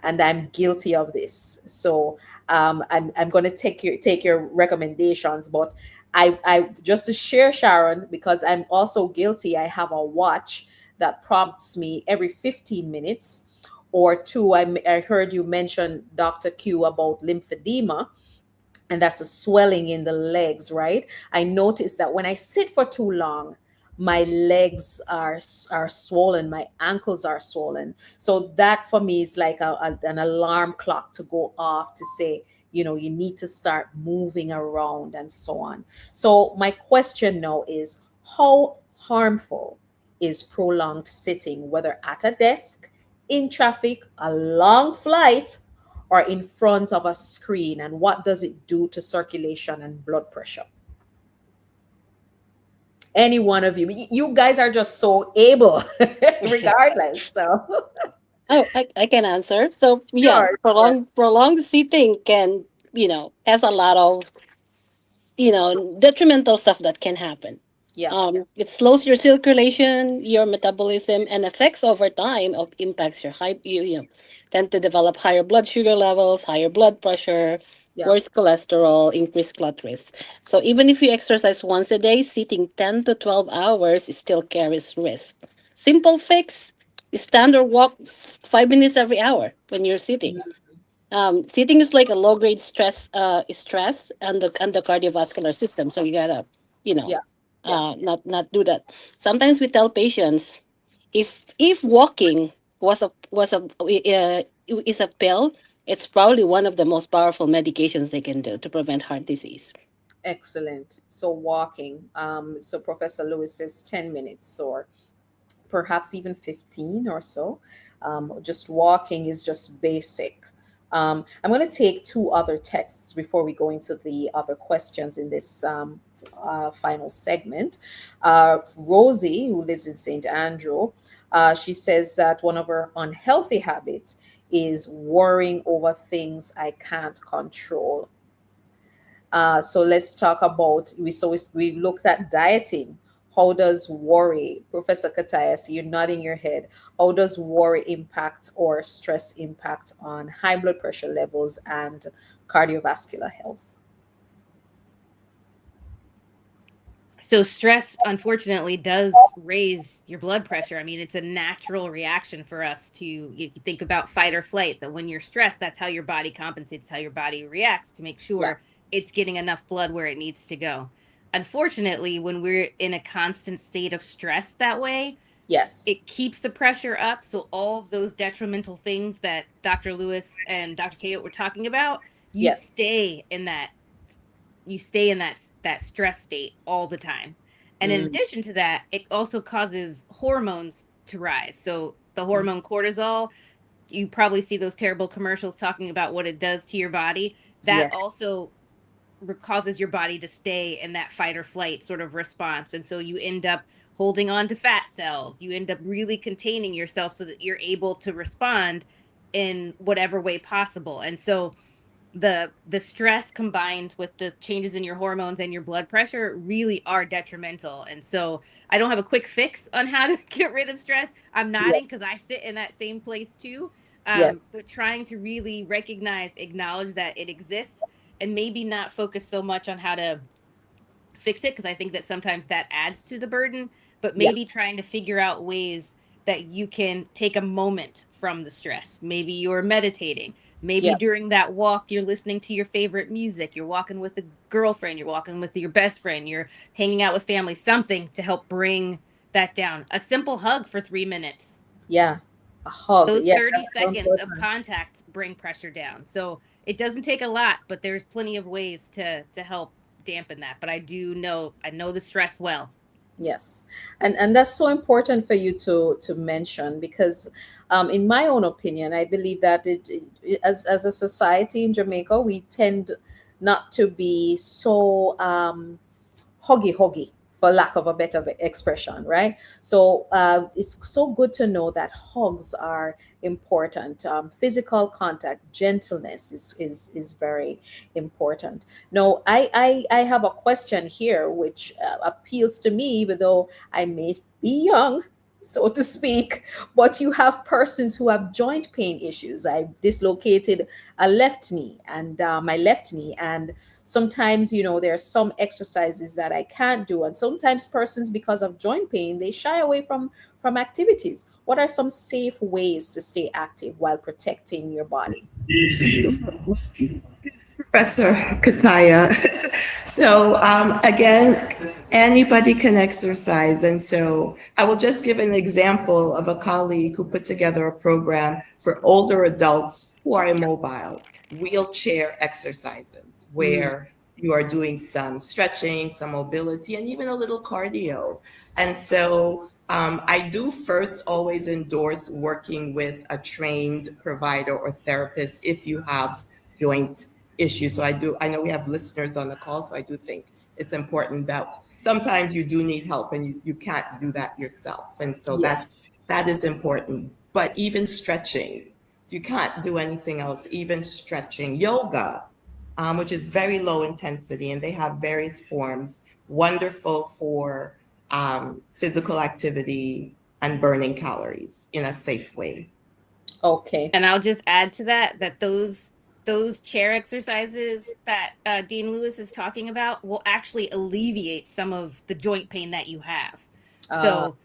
Speaker 3: And I'm guilty of this. So I'm going to take your recommendations, but I just to share, Sharon, because I'm also guilty. I have a watch that prompts me every 15 minutes or two. I heard you mention, Dr. Q, about lymphedema, and that's a swelling in the legs, right? I notice that when I sit for too long, my legs are swollen, my ankles are swollen. So that for me is like an alarm clock to go off to say, you need to start moving around and so on. So my question now is, how harmful is prolonged sitting, whether at a desk, in traffic, a long flight, or in front of a screen, and what does it do to circulation and blood pressure? Any one of you guys are just so able regardless. So
Speaker 6: Oh, I can answer. So yes,
Speaker 3: sure, sure.
Speaker 6: prolonged sitting can, has a lot of, detrimental stuff that can happen.
Speaker 3: Yeah.
Speaker 6: It slows your circulation, your metabolism, and affects over time of impacts your tend to develop higher blood sugar levels, higher blood pressure,
Speaker 3: Yeah.
Speaker 6: worse cholesterol, increased clot risk. So even if you exercise once a day, sitting 10 to 12 hours still carries risk. Simple fix: stand or walk 5 minutes every hour when you're sitting. Sitting is like a low grade stress and the cardiovascular system. So you gotta, you know, not do that. Sometimes we tell patients, if walking is a pill, it's probably one of the most powerful medications they can do to prevent heart disease.
Speaker 3: Excellent. So walking. So Professor Lewis says 10 minutes or perhaps even 15 or so. Just walking is just basic. I'm going to take two other texts before we go into the other questions in this final segment. Rosie, who lives in St. Andrew, she says that one of her unhealthy habits is worrying over things I can't control. So let's talk about we looked at dieting. How does worry, Professor Kataya, I see you're nodding your head. How does worry impact or stress impact on high blood pressure levels and cardiovascular health?
Speaker 5: So stress, unfortunately, does raise your blood pressure. I mean, it's a natural reaction for us to, you think about fight or flight, that when you're stressed, that's how your body compensates, how your body reacts to make sure it's getting enough blood where it needs to go. Unfortunately, when we're in a constant state of stress that way, it keeps the pressure up. So all of those detrimental things that Dr. Lewis and Dr. Kayot were talking about, you stay in that that stress state all the time. And in addition to that, it also causes hormones to rise. So the hormone cortisol, you probably see those terrible commercials talking about what it does to your body. That also causes your body to stay in that fight or flight sort of response. And so you end up holding on to fat cells. You end up really containing yourself so that you're able to respond in whatever way possible. And so the stress combined with the changes in your hormones and your blood pressure really are detrimental. And so I don't have a quick fix on how to get rid of stress. I'm nodding because I sit in that same place too. But trying to really recognize, acknowledge that it exists, and maybe not focus so much on how to fix it, because I think that sometimes that adds to the burden, but maybe trying to figure out ways that you can take a moment from the stress. Maybe you're meditating. Maybe during that walk, you're listening to your favorite music. You're walking with a girlfriend. You're walking with your best friend. You're hanging out with family, something to help bring that down. A simple hug for 3 minutes.
Speaker 3: Yeah. A hug.
Speaker 5: Those 30 seconds of contact bring pressure down. So it doesn't take a lot, but there's plenty of ways to help dampen that. But I know the stress well.
Speaker 3: Yes, and that's so important for you to mention because, in my own opinion, I believe that as a society in Jamaica, we tend not to be so huggy, for lack of a better expression, right? So it's so good to know that hugs are important. Physical contact, gentleness is very important. Now, I have a question here which appeals to me, even though I may be young, so to speak, but you have persons who have joint pain issues. I dislocated a left knee and my left knee, and sometimes there are some exercises that I can't do, and sometimes persons, because of joint pain, they shy away from activities. What are some safe ways to stay active while protecting your body?
Speaker 7: Professor Kataya. So again, anybody can exercise. And so I will just give an example of a colleague who put together a program for older adults who are immobile, wheelchair exercises, where you are doing some stretching, some mobility, and even a little cardio. And so I do first always endorse working with a trained provider or therapist if you have joint issues. So I know we have listeners on the call, so I do think it's important that sometimes you do need help and you can't do that yourself. And so that is important. But even stretching, if you can't do anything else, even stretching, yoga, which is very low intensity, and they have various forms, wonderful for physical activity and burning calories in a safe way.
Speaker 3: Okay.
Speaker 5: And I'll just add to that those chair exercises that Dean Lewis is talking about will actually alleviate some of the joint pain that you have. So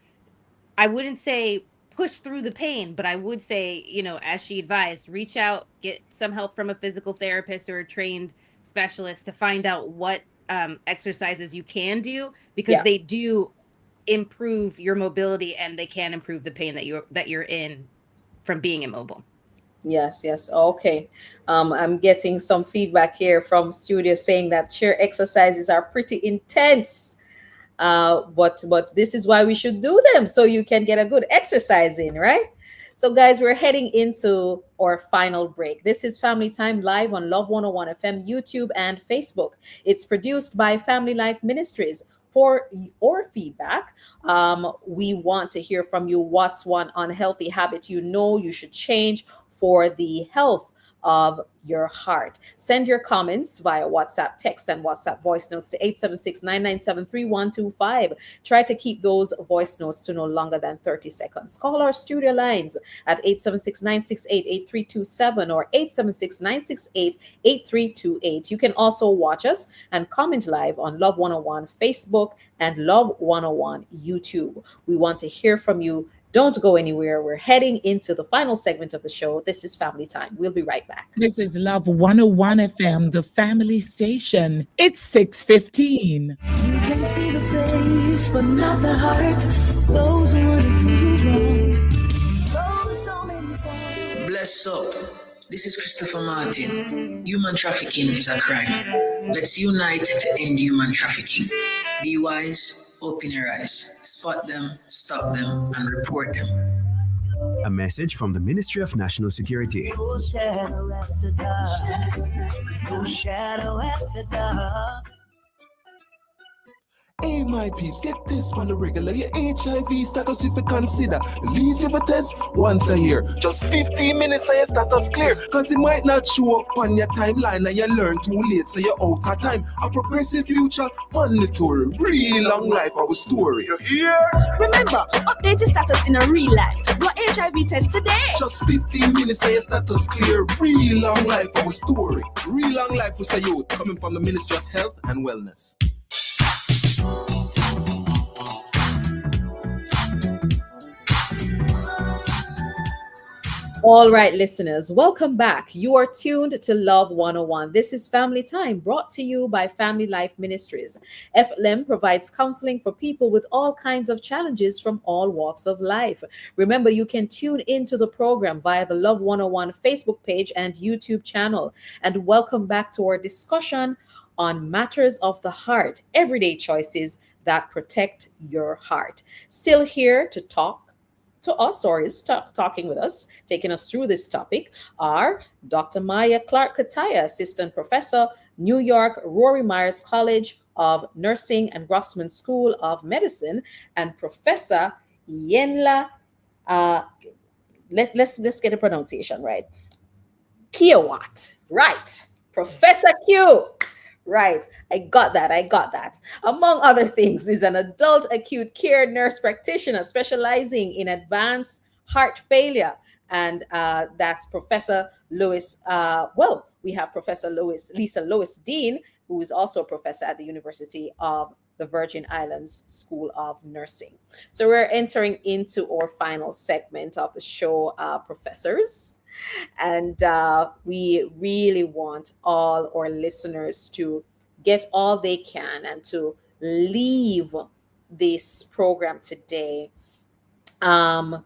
Speaker 5: I wouldn't say push through the pain, but I would say, as she advised, reach out, get some help from a physical therapist or a trained specialist to find out what exercises you can do, because they do improve your mobility and they can improve the pain that you're in from being immobile.
Speaker 3: Yes, yes. Okay. I'm getting some feedback here from studio saying that chair exercises are pretty intense. But this is why we should do them, so you can get a good exercise in, right? So guys, we're heading into our final break. This is Family Time live on Love 101 FM, YouTube, and Facebook. It's produced by Family Life Ministries. For your feedback, we want to hear from you. What's one unhealthy habit you should change for the health of your heart? Send your comments via WhatsApp text and WhatsApp voice notes to 876-997-3125. Try to keep those voice notes to no longer than 30 seconds. Call our studio lines at 876-968-8327 or 876-968-8328. You can also watch us and comment live on Love 101 Facebook and Love 101 YouTube. We want to hear from you. Don't go anywhere. We're heading into the final segment of the show. This is Family Time. We'll be right back.
Speaker 9: This is Love 101 FM, the family station. It's 6:15.
Speaker 20: You can see the face, but not the heart. Those who want to do you wrong.
Speaker 21: Bless up. This is Christopher Martin. Human trafficking is a crime. Let's unite to end human trafficking. Be wise. Open your eyes, spot them, stop them, and report them.
Speaker 22: A message from the Ministry of National Security.
Speaker 20: No shadow at the dark. No shadow at the dark.
Speaker 18: Hey, my peeps, get this on the regular. Your HIV status, if you consider the least of a test once a year. Just 15 minutes and your status clear. Cause it might not show up on your timeline and you learn too late, so you're out of time. A progressive future, mandatory. Real long life, our story. You hear?
Speaker 19: Remember, update your status in a real life. Go HIV test today.
Speaker 18: Just 15 minutes and your status clear. Real long life, our story. Real long life with a youth coming from the Ministry of Health and Wellness.
Speaker 3: All right, listeners, welcome back. You are tuned to Love 101. This is Family Time, brought to you by Family Life Ministries. FLM provides counseling for people with all kinds of challenges from all walks of life. Remember, you can tune into the program via the Love 101 Facebook page and YouTube channel. And welcome back to our discussion on matters of the heart, everyday choices that protect your heart. Still here to talk to us, or is talking with us, taking us through this topic, are Dr. Maya Clark Kataya, Assistant Professor, New York Rory Myers College of Nursing and Grossman School of Medicine, and Professor Yenla, let's get the pronunciation right, Kiowat, right, Professor Q. Right. I got that. Among other things, is an adult acute care nurse practitioner specializing in advanced heart failure. And that's Professor Lewis. We have Professor Lisa Lewis Dean, who is also a professor at the University of the Virgin Islands School of Nursing. So we're entering into our final segment of the show, professors. And we really want all our listeners to get all they can and to leave this program today to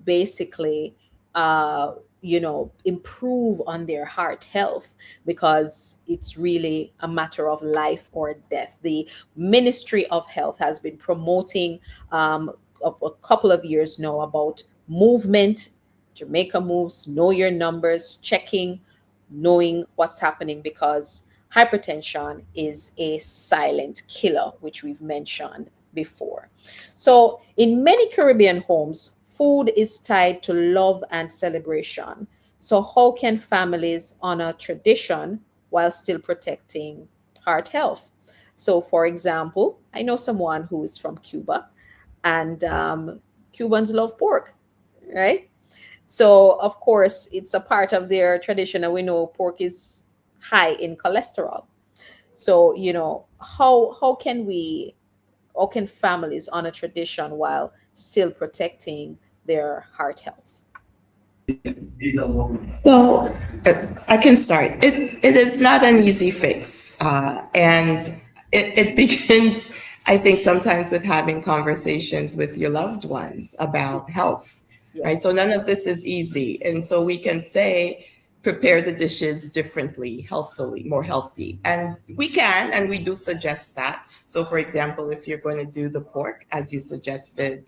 Speaker 3: basically improve on their heart health, because it's really a matter of life or death. The Ministry of Health has been promoting a couple of years now about movement. Jamaica moves, know your numbers, checking, knowing what's happening, because hypertension is a silent killer, which we've mentioned before. So in many Caribbean homes, food is tied to love and celebration. So how can families honor tradition while still protecting heart health? So for example, I know someone who is from Cuba, and Cubans love pork, right? So, of course, it's a part of their tradition, and we know pork is high in cholesterol. So, how can we How can families honor tradition while still protecting their heart health?
Speaker 7: So I can start. It is not an easy fix. And it begins, I think, sometimes with having conversations with your loved ones about health, right? So none of this is easy. And so we can say, prepare the dishes differently, healthily, more healthy. And we can, and we do suggest that. So for example, if you're going to do the pork, as you suggested,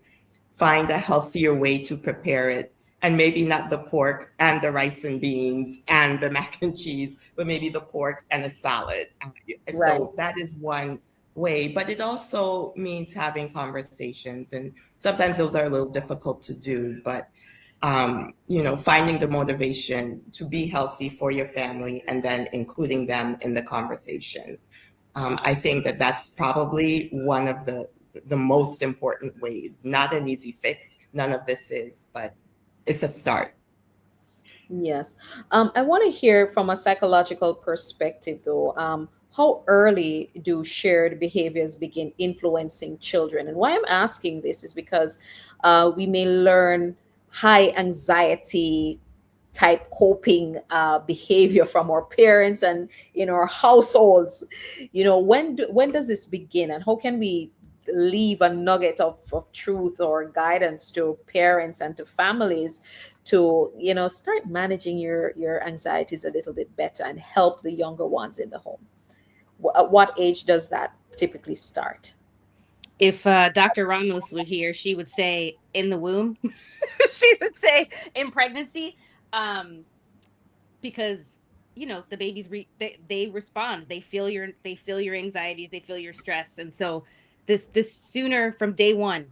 Speaker 7: find a healthier way to prepare it. And maybe not the pork and the rice and beans and the mac and cheese, but maybe the pork and a salad.
Speaker 3: Right.
Speaker 7: So that is one way, but it also means having conversations. And sometimes those are a little difficult to do, but finding the motivation to be healthy for your family and then including them in the conversation. I think that that's probably one of the most important ways. Not an easy fix. None of this is, but it's a start.
Speaker 3: Yes. I want to hear from a psychological perspective, though. How early do shared behaviors begin influencing children? And why I'm asking this is because we may learn high anxiety type coping behavior from our parents and in our households. When does this begin, and how can we leave a nugget of truth or guidance to parents and to families to start managing your anxieties a little bit better and help the younger ones in the home? At what age does that typically start?
Speaker 5: If Dr. Ramos were here, she would say in the womb. She would say in pregnancy, because the babies they respond. They feel your anxieties, they feel your stress, and so this sooner from day one,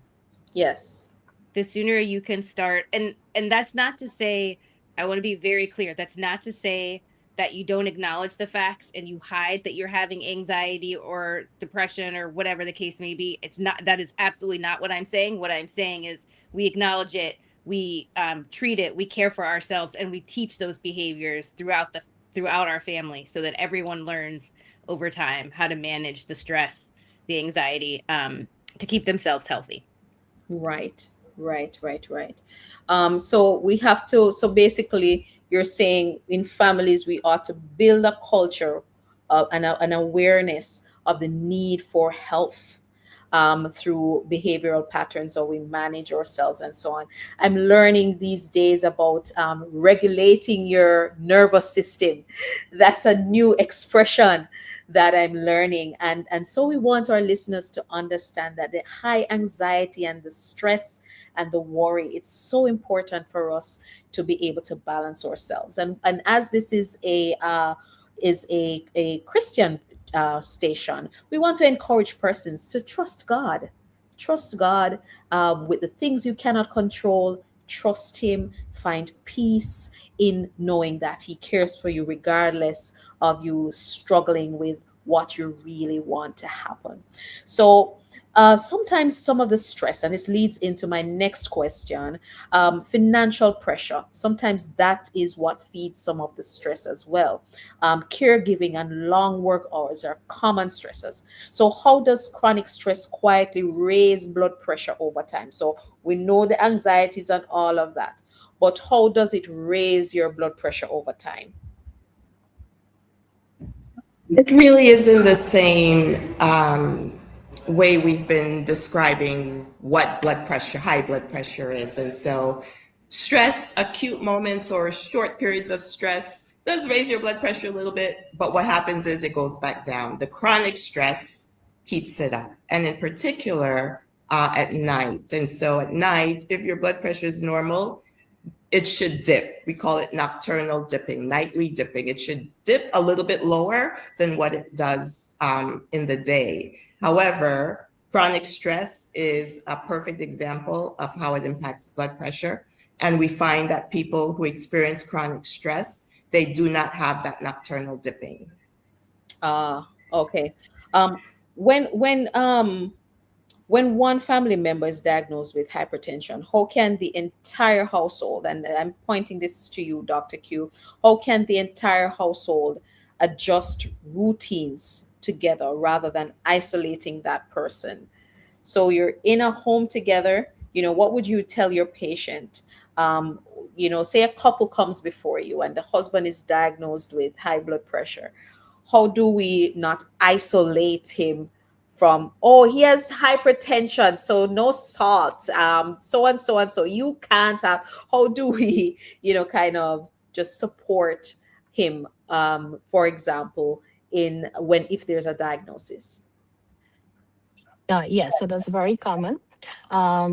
Speaker 3: Yes.
Speaker 5: the sooner you can start. And that's not to say, I want to be very clear, that's not to say that you don't acknowledge the facts and you hide that you're having anxiety or depression or whatever the case may be. It's not, that is absolutely not what I'm saying. What I'm saying is we acknowledge it, we treat it, we care for ourselves, and we teach those behaviors throughout our family so that everyone learns over time how to manage the stress, the anxiety, to keep themselves healthy.
Speaker 3: Right, right. So we have to, so basically, you're saying in families, we ought to build a culture of an awareness of the need for health through behavioral patterns, or we manage ourselves and so on. I'm learning these days about regulating your nervous system. That's a new expression that I'm learning. And so we want our listeners to understand that the high anxiety and the stress and the worry, it's so important for us to be able to balance ourselves. And as this is a Christian station, we want to encourage persons to trust God. Trust God with the things you cannot control. Trust Him. Find peace in knowing that He cares for you, regardless of you struggling with what you really want to happen. So, sometimes some of the stress, and this leads into my next question, financial pressure. Sometimes that is what feeds some of the stress as well. Caregiving and long work hours are common stressors. So, how does chronic stress quietly raise blood pressure over time? So, we know the anxieties and all of that, but how does it raise your blood pressure over time?
Speaker 7: It really is in the same way we've been describing what blood pressure, high blood pressure is. And so stress, acute moments or short periods of stress does raise your blood pressure a little bit, but what happens is it goes back down. The chronic stress keeps it up, and in particular at night. And so at night, if your blood pressure is normal, it should dip. We call it nocturnal dipping, nightly dipping. It should dip a little bit lower than what it does in the day. However, chronic stress is a perfect example of how it impacts blood pressure. And we find that people who experience chronic stress, they do not have that nocturnal dipping.
Speaker 3: Okay. Um, when one family member is diagnosed with hypertension, how can the entire household, and I'm pointing this to you, Dr. Q, how can the entire household adjust routines together rather than isolating that person? So you're in a home together. What would you tell your patient? Um, say a couple comes before you and the husband is diagnosed with high blood pressure. How do we not isolate him from, oh, he has hypertension, so no salt, so and so and so, you can't have. How do we, kind of just support him, for example, in when if there's a diagnosis?
Speaker 1: Yes, so that's very common.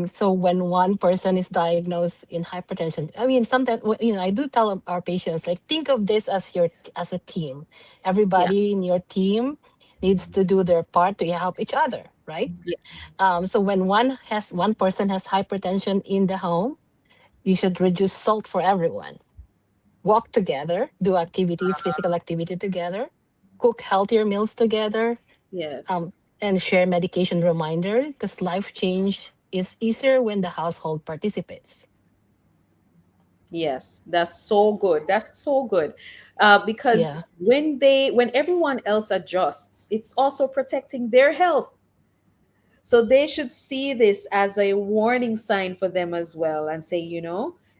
Speaker 1: So when one person is diagnosed in hypertension, I mean, sometimes I do tell our patients, like, think of this as as a team.
Speaker 3: Yeah.
Speaker 1: Everybody in your team needs to do their part to help each other, right?
Speaker 3: Yes.
Speaker 1: So when one person has hypertension in the home, you should reduce salt for everyone. Walk together, do activities, physical activity together, cook healthier meals together, um,
Speaker 3: Yes.
Speaker 1: and share medication reminder, because life change is easier when the household participates.
Speaker 3: Yes, that's so good. That's so good. Because
Speaker 1: Yeah.
Speaker 3: when everyone else adjusts, it's also protecting their health. So they should see this as a warning sign for them as well and say,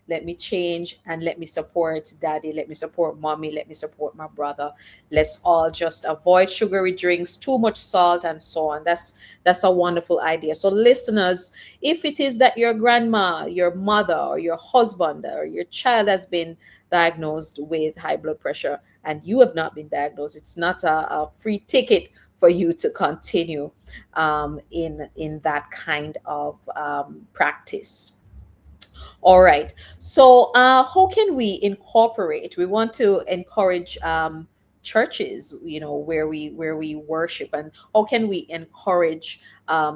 Speaker 3: let me change and let me support daddy, let me support mommy, let me support my brother. Let's all just avoid sugary drinks, too much salt, and so on. That's a wonderful idea. So listeners, if it is that your grandma, your mother, or your husband, or your child has been diagnosed with high blood pressure and you have not been diagnosed, it's not a free ticket for you to continue in that kind of practice. All right. So, how can we incorporate? We want to encourage churches, where we worship, and how can we encourage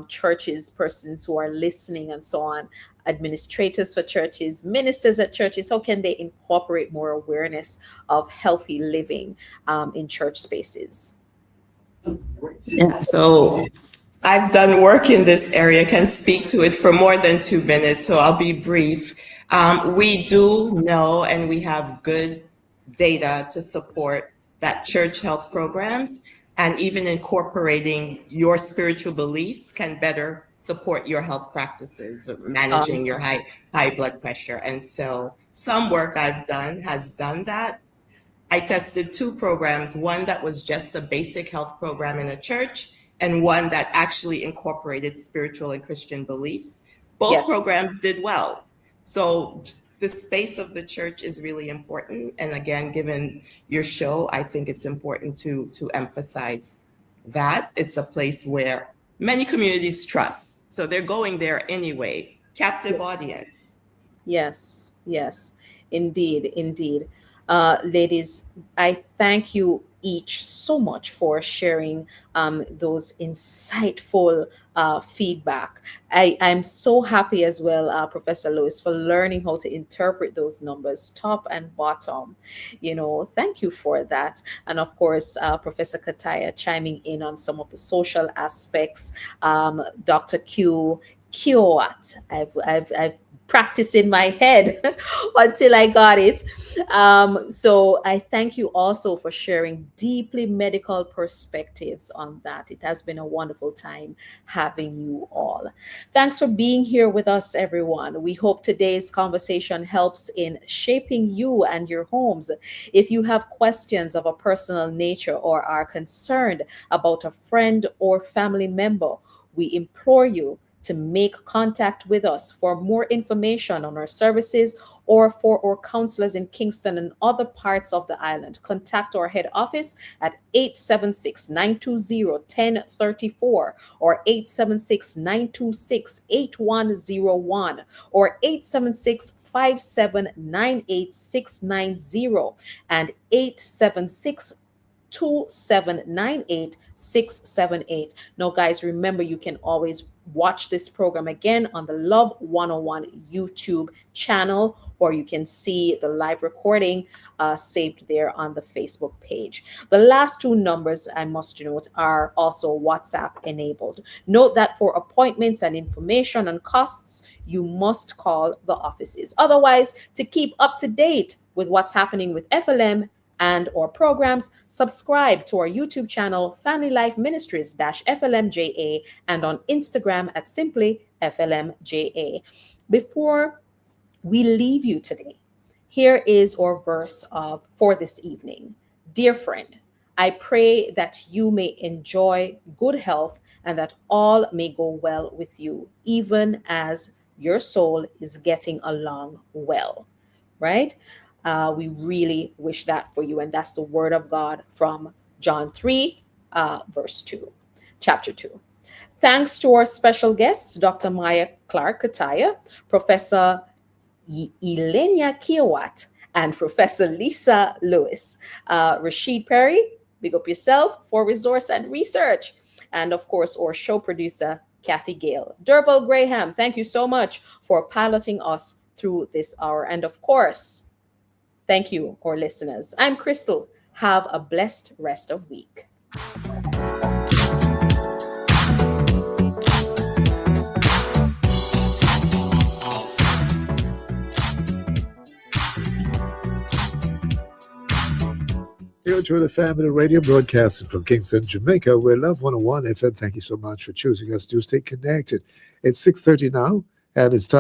Speaker 3: churches, persons who are listening, and so on, administrators for churches, ministers at churches? How can they incorporate more awareness of healthy living in church spaces?
Speaker 7: Yeah, so I've done work in this area, can speak to it for more than 2 minutes, so I'll be brief. We do know and we have good data to support that church health programs and even incorporating your spiritual beliefs can better support your health practices, managing your high blood pressure. And so some work I've done has done that. I tested two programs, one that was just a basic health program in a church and one that actually incorporated spiritual and Christian beliefs. Both
Speaker 3: Yes.
Speaker 7: programs did well. So the space of the church is really important. And again, given your show, I think it's important to emphasize that. It's a place where many communities trust. So they're going there anyway. Captive audience.
Speaker 3: Yes, yes, indeed, indeed. Ladies, I thank you each so much for sharing those insightful feedback. I'm so happy as well, Professor Lewis, for learning how to interpret those numbers, top and bottom. Thank you for that. And of course, Professor Kataya chiming in on some of the social aspects. Dr. Q, Kiowat. I've practiced in my head until I got it. So I thank you also for sharing deeply medical perspectives on that. It has been a wonderful time having you all. Thanks for being here with us, everyone. We hope today's conversation helps in shaping you and your homes. If you have questions of a personal nature or are concerned about a friend or family member, we implore you to make contact with us for more information on our services or for our counselors in Kingston and other parts of the island. Contact our head office at 876-920-1034 or 876-926-8101 or 876-5798690 and 876 2798 Now, guys, remember you can always watch this program again on the Love 101 YouTube channel, or you can see the live recording saved there on the Facebook page. The last two numbers, I must note, are also WhatsApp enabled. Note that for appointments and information on costs, you must call the offices. Otherwise, to keep up to date with what's happening with FLM and or programs, subscribe to our YouTube channel, Family Life Ministries FLMJA, and on Instagram at simply FLMJA. Before we leave you today, here is our verse of for this evening. Dear friend, I pray that you may enjoy good health and that all may go well with you, even as your soul is getting along well. Right? We really wish that for you. And that's the word of God from John 3, verse 2, chapter 2. Thanks to our special guests, Dr. Maya Clark Kataya, Professor Ilenia Kiawat, and Professor Lisa Lewis. Rashid Perry, big up yourself for resource and research. And of course, our show producer, Kathy Gale. Derval Graham, thank you so much for piloting us through this hour. And of course, thank you, our listeners. I'm Crystal. Have a blessed rest of week.
Speaker 2: You're to the Family Radio broadcasting from Kingston, Jamaica. We're Love 101 FM. Thank you so much for choosing us to stay connected. It's 6:30 now, and it's time.